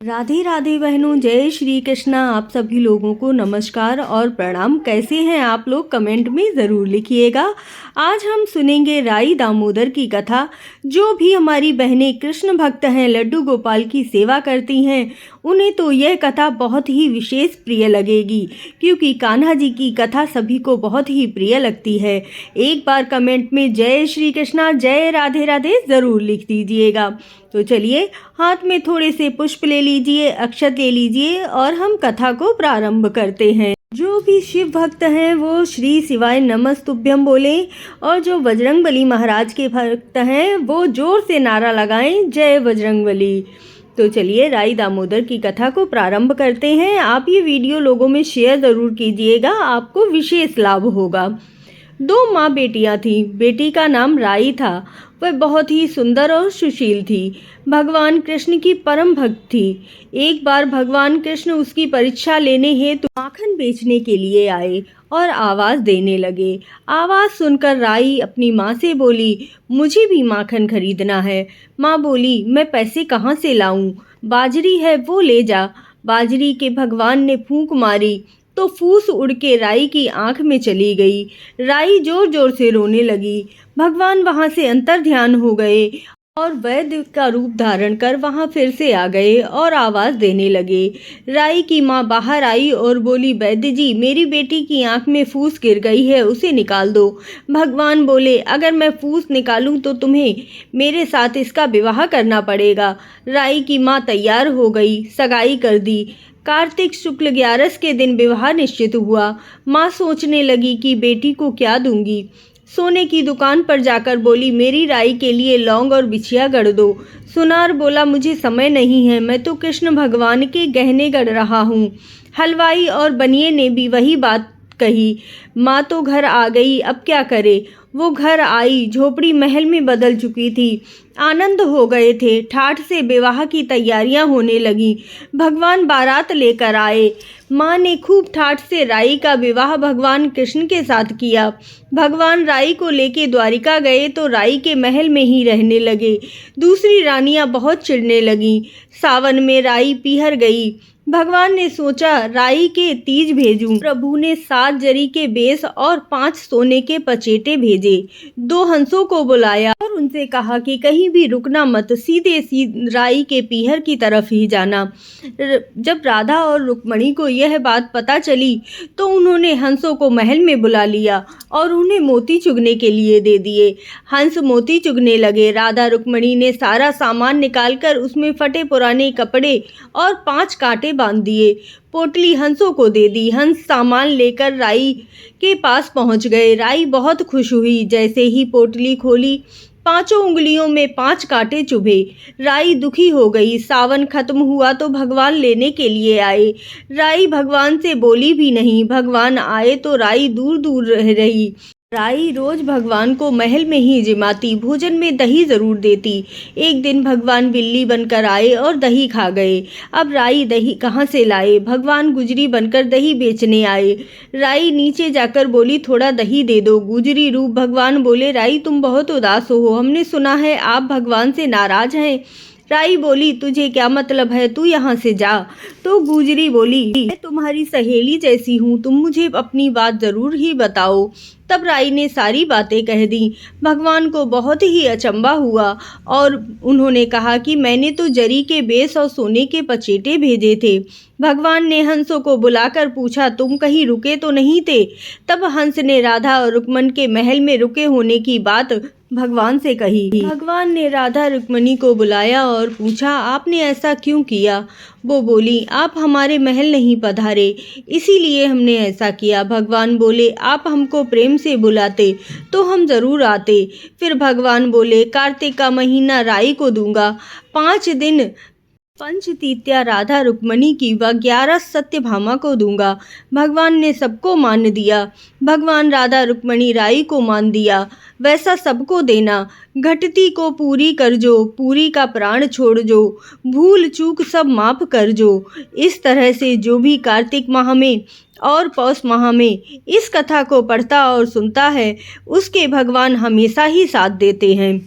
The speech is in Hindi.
राधे राधे बहनों, जय श्री कृष्णा। आप सभी लोगों को नमस्कार और प्रणाम। कैसे हैं आप लोग, कमेंट में ज़रूर लिखिएगा। आज हम सुनेंगे राई दामोदर की कथा। जो भी हमारी बहनें कृष्ण भक्त हैं, लड्डू गोपाल की सेवा करती हैं, उन्हें तो यह कथा बहुत ही विशेष प्रिय लगेगी, क्योंकि कान्हा जी की कथा सभी को बहुत ही प्रिय लगती है। एक बार कमेंट में जय श्री कृष्णा, जय राधे राधे ज़रूर लिख दीजिएगा। तो चलिए, हाथ में थोड़े से पुष्प ले लीजिए, अक्षत ले लीजिए और हम कथा को प्रारंभ करते हैं। जो भी शिव भक्त हैं वो श्री शिवाय नमस्तुभ्यम बोले, और जो बजरंगबली महाराज के भक्त हैं वो जोर से नारा लगाएं, जय बजरंगबली। तो चलिए, राई दामोदर की कथा को प्रारंभ करते हैं। आप ये वीडियो लोगों में शेयर ज़रूर कीजिएगा, आपको विशेष लाभ होगा। दो माँ बेटियाँ थीं। बेटी का नाम राई था। वह बहुत ही सुंदर और सुशील थी। भगवान कृष्ण की परम भक्त थी। एक बार भगवान कृष्ण उसकी परीक्षा लेने हेतु माखन बेचने के लिए आए और आवाज़ देने लगे। आवाज़ सुनकर राई अपनी माँ से बोली, मुझे भी माखन खरीदना है। माँ बोली, मैं पैसे कहाँ से लाऊं? बाजरी है वो ले जा। बाजरी के भगवान ने फूंक मारी तो फूस उड़ के राई की आंख में चली गई। राई जोर जोर से रोने लगी। भगवान वहां से अंतर्ध्यान हो गए और वैद्य का रूप धारण कर वहां फिर से आ गए और आवाज़ देने लगे। राई की माँ बाहर आई और बोली, वैद्य जी, मेरी बेटी की आंख में फूस गिर गई है, उसे निकाल दो। भगवान बोले, अगर मैं फूस निकालूं तो तुम्हें मेरे साथ इसका विवाह करना पड़ेगा। राई की माँ तैयार हो गई, सगाई कर दी। कार्तिक शुक्ल 11 के दिन विवाह निश्चित हुआ। माँ सोचने लगी कि बेटी को क्या दूंगी। सोने की दुकान पर जाकर बोली, मेरी राई के लिए लौंग और बिछिया गढ़ दो। सुनार बोला, मुझे समय नहीं है, मैं तो कृष्ण भगवान के गहने गढ़ रहा हूँ। हलवाई और बनिए ने भी वही बात कही। माँ तो घर आ गई, अब क्या करे। वो घर आई, झोपड़ी महल में बदल चुकी थी। आनंद हो गए थे। ठाठ से विवाह की तैयारियां होने लगी। भगवान बारात लेकर आए। माँ ने खूब ठाठ से राई का विवाह भगवान कृष्ण के साथ किया। भगवान राई को लेके द्वारिका गए तो राई के महल में ही रहने लगे। दूसरी रानियां बहुत चिढ़ने लगीं। सावन में राई पीहर गई। भगवान ने सोचा राई के तीज भेजूं। प्रभु ने 7 जरी के बेस और 5 सोने के पचेटे भेजे। 2 हंसों को बुलाया और उनसे कहा कि कहीं भी रुकना मत, सीधे राई के पीहर की तरफ ही जाना। जब राधा और रुक्मणी को यह बात पता चली तो उन्होंने हंसों को महल में बुला लिया और उन्हें मोती चुगने के लिए दे दिए। हंस मोती चुगने लगे। राधा रुक्मणी ने सारा सामान निकालकर उसमें फटे पुराने कपड़े और 5 कांटे बांध दिए। पोटली हंसों को दे दी। हंस सामान लेकर राई के पास पहुंच गए। राई बहुत खुश हुई। जैसे ही पोटली खोली, 5 उंगलियों में 5 कांटे चुभे। राई दुखी हो गई। सावन खत्म हुआ तो भगवान लेने के लिए आए। राई भगवान से बोली भी नहीं। भगवान आए तो राई दूर दूर रह रही। राई रोज भगवान को महल में ही जिमाती, भोजन में दही जरूर देती। एक दिन भगवान बिल्ली बनकर आए और दही खा गए। अब राई दही कहाँ से लाए। भगवान गुजरी बनकर दही बेचने आए। राई नीचे जाकर बोली, थोड़ा दही दे दो। गुजरी रूप भगवान बोले, राई तुम बहुत उदास हो, हमने सुना है आप भगवान से नाराज हैं। राई बोली, तुझे क्या मतलब है, तू यहाँ से जा। तो गुजरी बोली, मैं तुम्हारी सहेली जैसी हूँ, तुम मुझे अपनी बात जरूर ही बताओ। तब राई ने सारी बातें कह दी। भगवान को बहुत ही अचंभा हुआ और उन्होंने कहा कि मैंने तो जरी के बेस और सोने के पचेटे भेजे थे। भगवान ने हंसों को बुलाकर पूछा, तुम कहीं रुके तो नहीं थे। तब हंस ने राधा और रुक्मण के महल में रुके होने की बात भगवान से कही। भगवान ने राधा रुक्मणी को बुलाया और पूछा, आपने ऐसा क्यों किया। वो बोली, आप हमारे महल नहीं पधारे, इसीलिए हमने ऐसा किया। भगवान बोले, आप हमको प्रेम से बुलाते तो हम जरूर आते। फिर भगवान बोले, कार्तिक का महीना राई को दूंगा। 5 दिन पंचतीत्या राधा रुक्मणी की व 11 सत्यभामा को दूंगा। भगवान ने सबको मान दिया। भगवान राधा रुक्मणी राई को मान दिया, वैसा सबको देना। घटती को पूरी कर जो, पूरी का प्राण छोड़ जो, भूल चूक सब माफ कर जो। इस तरह से जो भी कार्तिक माह में और पौष माह में इस कथा को पढ़ता और सुनता है, उसके भगवान हमेशा ही साथ देते हैं।